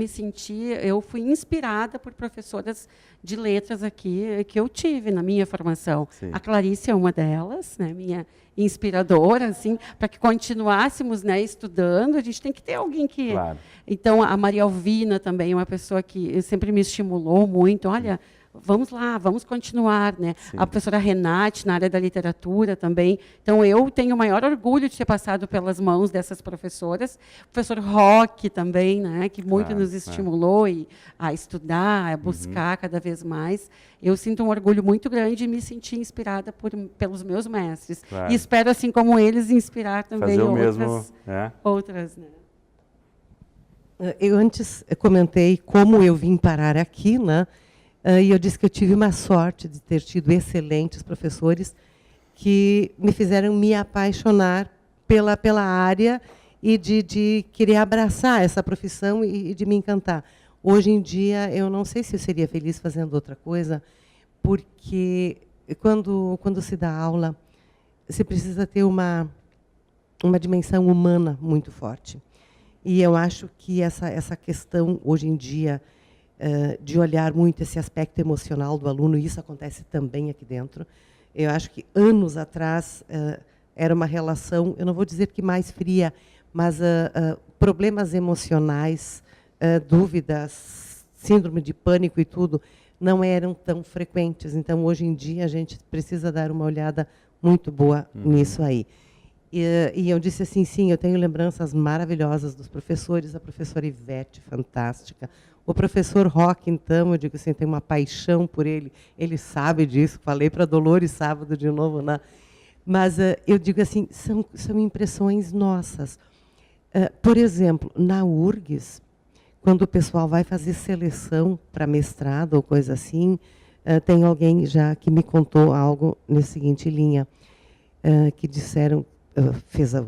fui inspirada por professoras de letras aqui que eu tive na minha formação. Sim. A Clarice é uma delas, né, minha inspiradora, assim, para que continuássemos, né, estudando, a gente tem que ter alguém que... Claro. Então, a Maria Alvina também é uma pessoa que sempre me estimulou muito. Olha, vamos lá, vamos continuar, né? A professora Renate, na área da literatura também. Então, eu tenho o maior orgulho de ter passado pelas mãos dessas professoras. O professor Roque também, né? Que muito nos estimulou a estudar, a buscar cada vez mais. Eu sinto um orgulho muito grande e me senti inspirada pelos meus mestres. E espero, assim como eles, inspirar também outras, né? Eu antes comentei como eu vim parar aqui, né? E eu disse que eu tive uma sorte de ter tido excelentes professores que me fizeram me apaixonar pela área e de querer abraçar essa profissão e de me encantar. Hoje em dia, eu não sei se eu seria feliz fazendo outra coisa, porque quando se dá aula, você precisa ter uma dimensão humana muito forte. E eu acho que essa questão, hoje em dia, de olhar muito esse aspecto emocional do aluno, e isso acontece também aqui dentro. Eu acho que anos atrás era uma relação, eu não vou dizer que mais fria, mas problemas emocionais, dúvidas, síndrome de pânico e tudo, não eram tão frequentes. Então, hoje em dia, a gente precisa dar uma olhada muito boa nisso aí. E eu disse assim, sim, eu tenho lembranças maravilhosas dos professores, a professora Ivete, fantástica. O professor Roque, então, eu digo assim, tenho uma paixão por ele sabe disso, falei para a Dolores sábado de novo, né? Mas eu digo assim, são impressões nossas. Por exemplo, na URGS, quando o pessoal vai fazer seleção para mestrado ou coisa assim, tem alguém já que me contou algo nessa seguinte linha, que disseram, fez a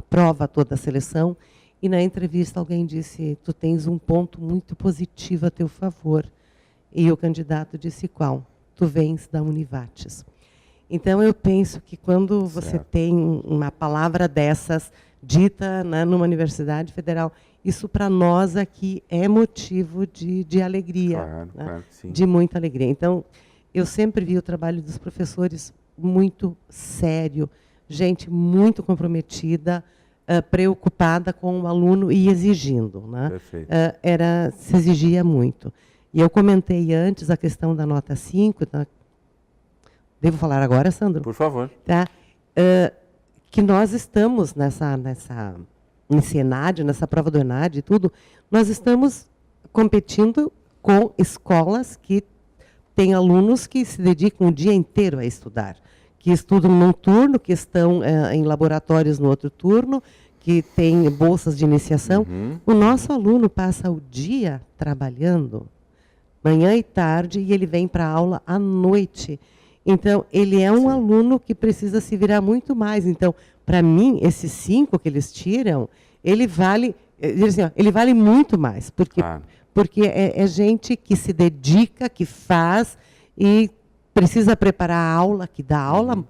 prova toda, a seleção, e na entrevista alguém disse, tu tens um ponto muito positivo a teu favor. E o candidato disse, qual? Tu vens da Univates. Então, eu penso que quando você tem uma palavra dessas dita, né, numa universidade federal, isso para nós aqui é motivo de alegria, né? De muita alegria. Então, eu sempre vi o trabalho dos professores muito sério, gente muito comprometida, preocupada com o aluno e exigindo, né? Se exigia muito. E eu comentei antes a questão da nota 5, tá? Devo falar agora, Sandro? Por favor. Tá? Que nós estamos nesse ENAD, nessa prova do ENAD e tudo, nós estamos competindo com escolas que têm alunos que se dedicam o dia inteiro a estudar, que estudam num turno, que estão em laboratórios no outro turno, que têm bolsas de iniciação. O nosso aluno passa o dia trabalhando, manhã e tarde, e ele vem para a aula à noite. Então, ele é um aluno que precisa se virar muito mais. Então, para mim, esses 5 que eles tiram, ele vale muito mais, porque é gente que se dedica, que faz e precisa preparar a aula, que dá aula.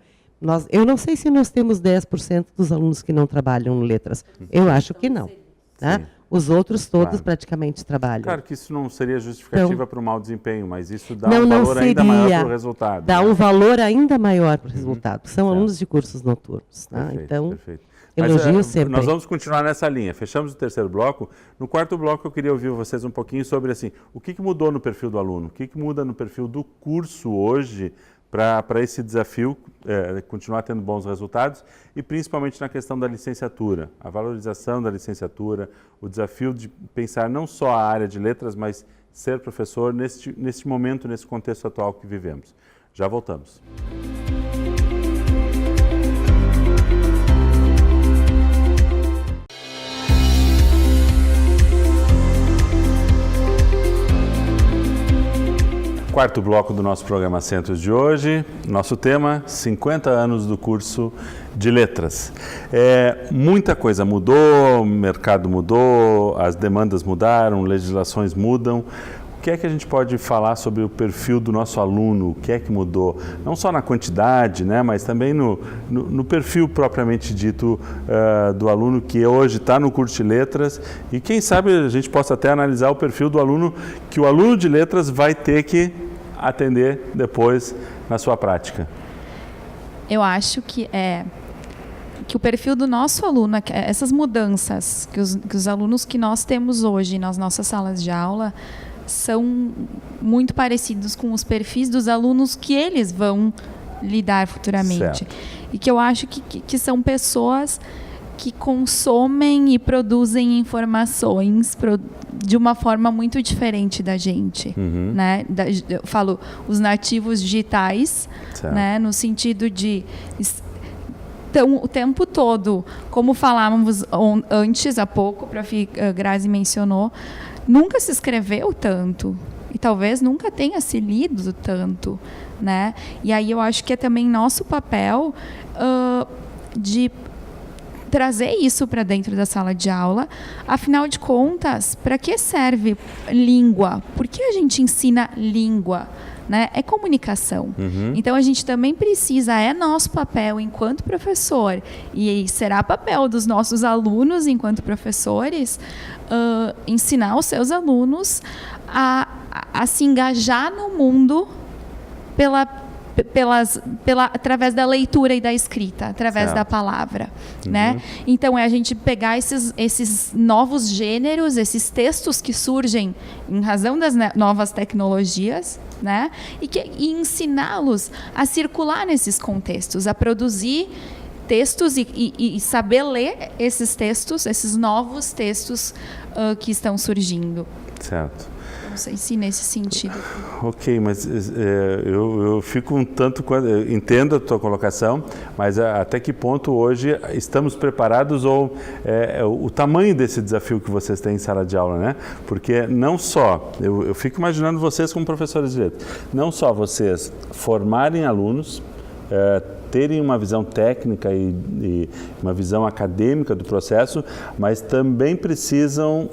Eu não sei se nós temos 10% dos alunos que não trabalham em letras. Eu acho que não. Tá? Os outros todos praticamente trabalham. Claro que isso não seria justificativa para o mau desempenho, mas isso dá um valor ainda maior para o resultado. Dá um valor ainda maior para o resultado. São alunos de cursos noturnos. Tá? Perfeito, então, perfeito. elogio sempre. Nós vamos continuar nessa linha. Fechamos o terceiro bloco. No quarto bloco, eu queria ouvir vocês um pouquinho sobre assim, o que mudou no perfil do aluno, o que muda no perfil do curso hoje para esse desafio, continuar tendo bons resultados, e principalmente na questão da licenciatura, a valorização da licenciatura, o desafio de pensar não só a área de letras, mas ser professor neste momento, nesse contexto atual que vivemos. Já voltamos. Quarto bloco do nosso programa Centros de hoje, nosso tema, 50 anos do curso de letras. Muita coisa mudou, o mercado mudou, as demandas mudaram, legislações mudam. O que é que a gente pode falar sobre o perfil do nosso aluno? O que é que mudou? Não só na quantidade, né, mas também no perfil propriamente dito do aluno que hoje está no curso de letras. E quem sabe a gente possa até analisar o perfil do aluno que o aluno de letras vai ter que atender depois na sua prática. Eu acho que o perfil do nosso aluno, essas mudanças que os alunos que nós temos hoje nas nossas salas de aula são muito parecidos com os perfis dos alunos que eles vão lidar futuramente. Certo. E que eu acho que são pessoas que consomem e produzem informações de uma forma muito diferente da gente, né? Eu falo os nativos digitais, né? No sentido de o tempo todo, como falávamos antes, há pouco, a Grazi mencionou, nunca se escreveu tanto e talvez nunca tenha se lido tanto, né? E aí eu acho que é também nosso papel de trazer isso para dentro da sala de aula. Afinal de contas, para que serve língua? Por que a gente ensina língua? Né? É comunicação. Então, a gente também precisa, é nosso papel enquanto professor, e será papel dos nossos alunos enquanto professores, ensinar os seus alunos a se engajar no mundo através da leitura e da escrita, através da palavra, né? Então, é a gente pegar esses novos gêneros, esses textos que surgem em razão das novas tecnologias, né? E ensiná-los a circular nesses contextos, a produzir textos e saber ler esses textos, esses novos textos que estão surgindo. Certo. Não sei se nesse sentido. Ok, mas eu fico um tanto... Entendo a tua colocação, mas até que ponto hoje estamos preparados ou o tamanho desse desafio que vocês têm em sala de aula, né? Porque não só... Eu fico imaginando vocês como professores de letras. Não só vocês formarem alunos, terem uma visão técnica e uma visão acadêmica do processo, mas também precisam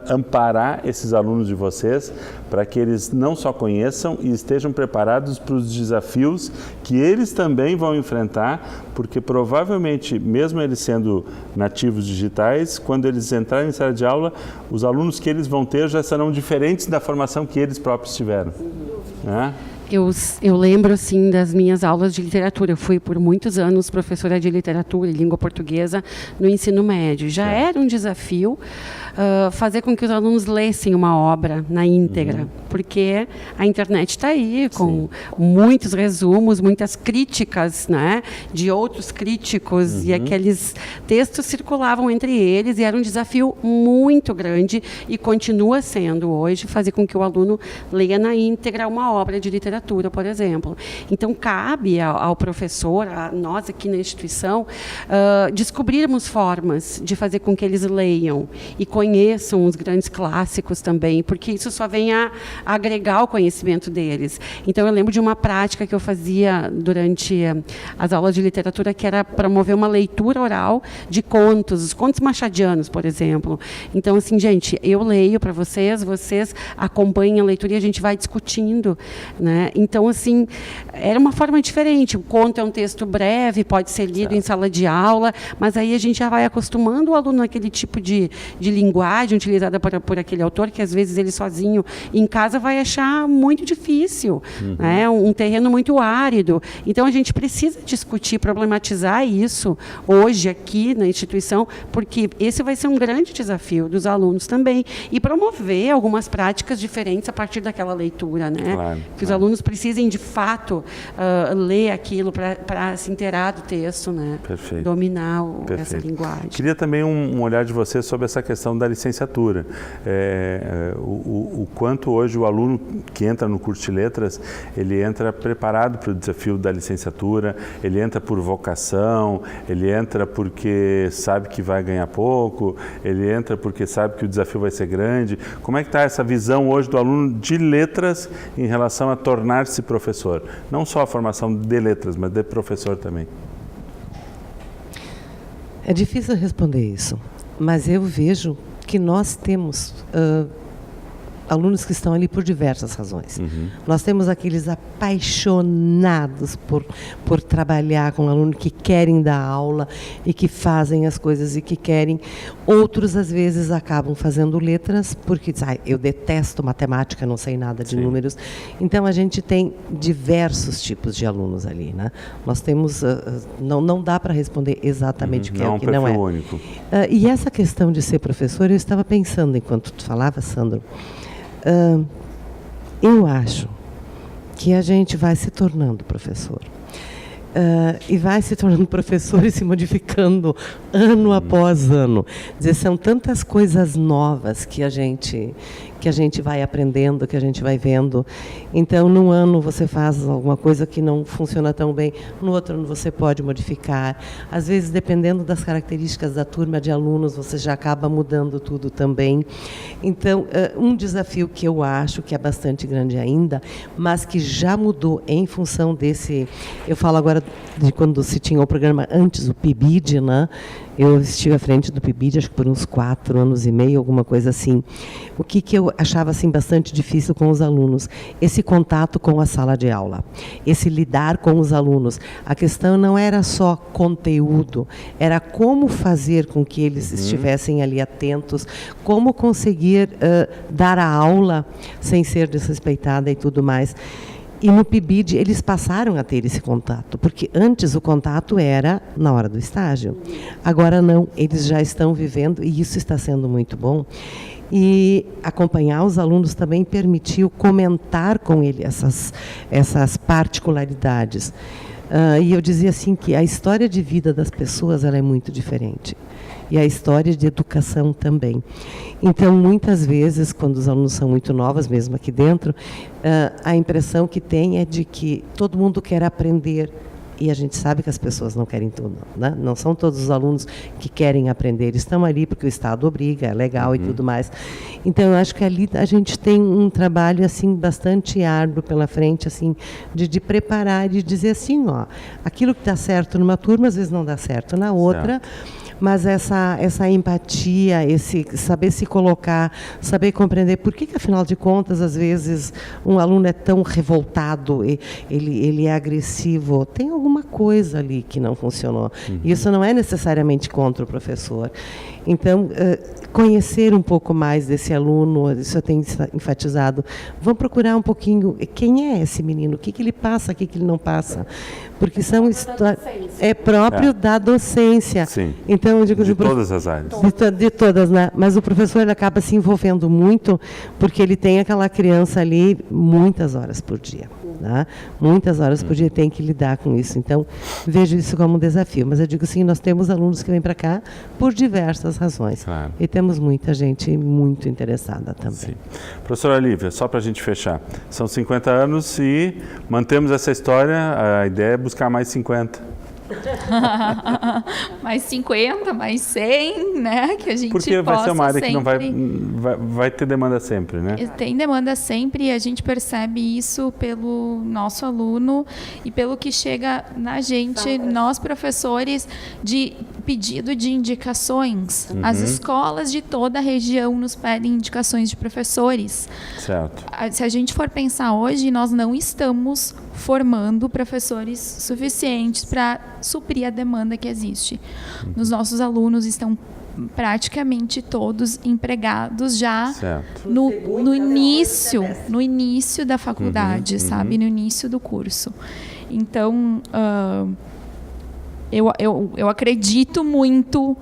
amparar esses alunos de vocês para que eles não só conheçam e estejam preparados para os desafios que eles também vão enfrentar, porque provavelmente, mesmo eles sendo nativos digitais, quando eles entrarem em sala de aula, os alunos que eles vão ter já serão diferentes da formação que eles próprios tiveram, né? Eu lembro, assim, das minhas aulas de literatura. Eu fui, por muitos anos, professora de literatura e língua portuguesa no ensino médio. Já era um desafio fazer com que os alunos lessem uma obra na íntegra, porque a internet está aí, com muitos resumos, muitas críticas, né, de outros críticos, e aqueles textos circulavam entre eles, e era um desafio muito grande, e continua sendo hoje, fazer com que o aluno leia na íntegra uma obra de literatura, por exemplo. Então, cabe ao professor, a nós aqui na instituição, descobrirmos formas de fazer com que eles leiam e conheçam os grandes clássicos também, porque isso só vem a agregar o conhecimento deles. Então, eu lembro de uma prática que eu fazia durante as aulas de literatura, que era promover uma leitura oral de contos, os contos machadianos, por exemplo. Então, assim, gente, eu leio para vocês, vocês acompanham a leitura e a gente vai discutindo, né? Então, assim, era uma forma diferente. O conto é um texto breve, pode ser lido em sala de aula, mas aí a gente já vai acostumando o aluno àquele tipo de linguagem utilizada por aquele autor, que às vezes ele sozinho em casa vai achar muito difícil, né? Um terreno muito árido. Então, a gente precisa discutir, problematizar isso hoje aqui na instituição, porque esse vai ser um grande desafio dos alunos também, e promover algumas práticas diferentes a partir daquela leitura, né? Claro, que os alunos precisem, de fato, ler aquilo para se inteirar do texto, né? Perfeito. Dominar Perfeito. Essa linguagem. Queria também um olhar de você sobre essa questão da licenciatura. O quanto hoje o aluno que entra no curso de letras, ele entra preparado para o desafio da licenciatura, ele entra por vocação, ele entra porque sabe que vai ganhar pouco, ele entra porque sabe que o desafio vai ser grande. Como é que está essa visão hoje do aluno de letras em relação a tornar-se professor? Não só a formação de letras, mas de professor também. É difícil responder isso, mas eu vejo que nós temos alunos que estão ali por diversas razões. Nós temos aqueles apaixonados por trabalhar com aluno, que querem dar aula e que fazem as coisas e que querem. Outros, às vezes, acabam fazendo letras porque dizem, eu detesto matemática, não sei nada de números. Então, a gente tem diversos tipos de alunos ali, né? Nós temos... não dá para responder exatamente o que é o que não é. Não é um perfil único. E essa questão de ser professor, eu estava pensando, enquanto tu falava, Sandro, Eu acho que a gente vai se tornando professor. E vai se tornando professor e se modificando ano após ano. Quer dizer, são tantas coisas novas que a gente vai aprendendo, que a gente vai vendo. Então, num ano você faz alguma coisa que não funciona tão bem, no outro ano você pode modificar. Às vezes, dependendo das características da turma de alunos, você já acaba mudando tudo também. Então, um desafio que eu acho que é bastante grande ainda, mas que já mudou em função desse... Eu falo agora de quando se tinha o programa antes, o PIBID, né? Eu estive à frente do PIBID, acho que por uns 4 anos e meio, alguma coisa assim. O que eu achava assim, bastante difícil com os alunos? Esse contato com a sala de aula, esse lidar com os alunos. A questão não era só conteúdo, era como fazer com que eles estivessem ali atentos, como conseguir dar a aula sem ser desrespeitada e tudo mais. E no PIBID eles passaram a ter esse contato, porque antes o contato era na hora do estágio. Agora não, eles já estão vivendo e isso está sendo muito bom. E acompanhar os alunos também permitiu comentar com ele essas particularidades. E eu dizia assim que a história de vida das pessoas ela é muito diferente. E a história de educação também. Então, muitas vezes, quando os alunos são muito novos, mesmo aqui dentro, a impressão que tem é de que todo mundo quer aprender. E a gente sabe que as pessoas não querem tudo, né? Não são todos os alunos que querem aprender. Estão ali porque o Estado obriga, é legal e tudo mais. Então, eu acho que ali a gente tem um trabalho assim, bastante árduo pela frente, assim, de preparar e de dizer assim, ó, aquilo que dá certo numa turma, às vezes não dá certo na outra. Certo. Mas essa empatia, esse saber se colocar, saber compreender por que afinal de contas, às vezes, um aluno é tão revoltado, ele é agressivo, tem alguma coisa ali que não funcionou. Isso não é necessariamente contra o professor. Então, conhecer um pouco mais desse aluno, isso eu tenho enfatizado. Vamos procurar um pouquinho quem é esse menino, o que ele passa, o que ele não passa. Porque são histórias... É próprio da docência. Sim. Então, eu digo, de todas as áreas. De todas, né? Mas o professor ele acaba se envolvendo muito, porque ele tem aquela criança ali muitas horas por dia. Né? Muitas horas por dia tem que lidar com isso. Então, vejo isso como um desafio. Mas eu digo assim, nós temos alunos que vêm para cá por diversas razões. Claro. E temos muita gente muito interessada também. Sim. Professora Lívia, só para a gente fechar. São 50 anos e mantemos essa história, a ideia é buscar mais 50. Mais 50, mais 100, né? Que a gente porque vai ser uma área sempre... que não vai ter demanda sempre, né? Tem demanda sempre e a gente percebe isso pelo nosso aluno e pelo que chega na gente, nós professores, de pedido de indicações. As escolas de toda a região nos pedem indicações de professores. Certo. Se a gente for pensar hoje, nós não estamos formando professores suficientes para suprir a demanda que existe. Os nossos alunos estão praticamente todos empregados já no início da faculdade, sabe? No início do curso. Então, eu acredito muito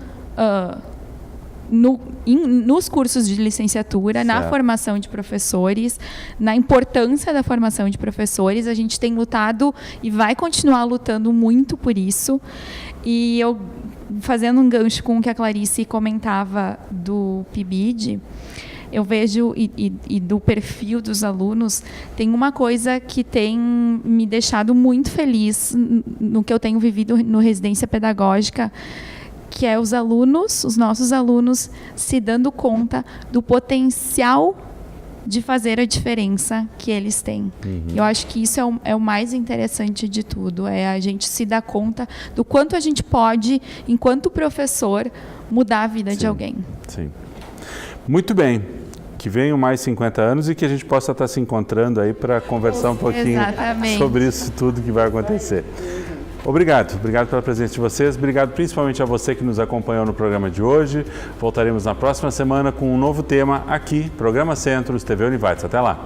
nos cursos de licenciatura, na formação de professores, na importância da formação de professores. A gente tem lutado e vai continuar lutando muito por isso. E eu, fazendo um gancho com o que a Clarice comentava do PIBID, eu vejo, e do perfil dos alunos, tem uma coisa que tem me deixado muito feliz no que eu tenho vivido no residência pedagógica, que é os nossos alunos, se dando conta do potencial de fazer a diferença que eles têm. Eu acho que isso é o mais interessante de tudo, é a gente se dar conta do quanto a gente pode, enquanto professor, mudar a vida de alguém. Sim. Muito bem. Que venham mais 50 anos e que a gente possa estar se encontrando aí para conversar um pouquinho sobre isso tudo que vai acontecer. Obrigado pela presença de vocês, obrigado principalmente a você que nos acompanhou no programa de hoje. Voltaremos na próxima semana com um novo tema aqui, Programa Centros, TV Univates. Até lá!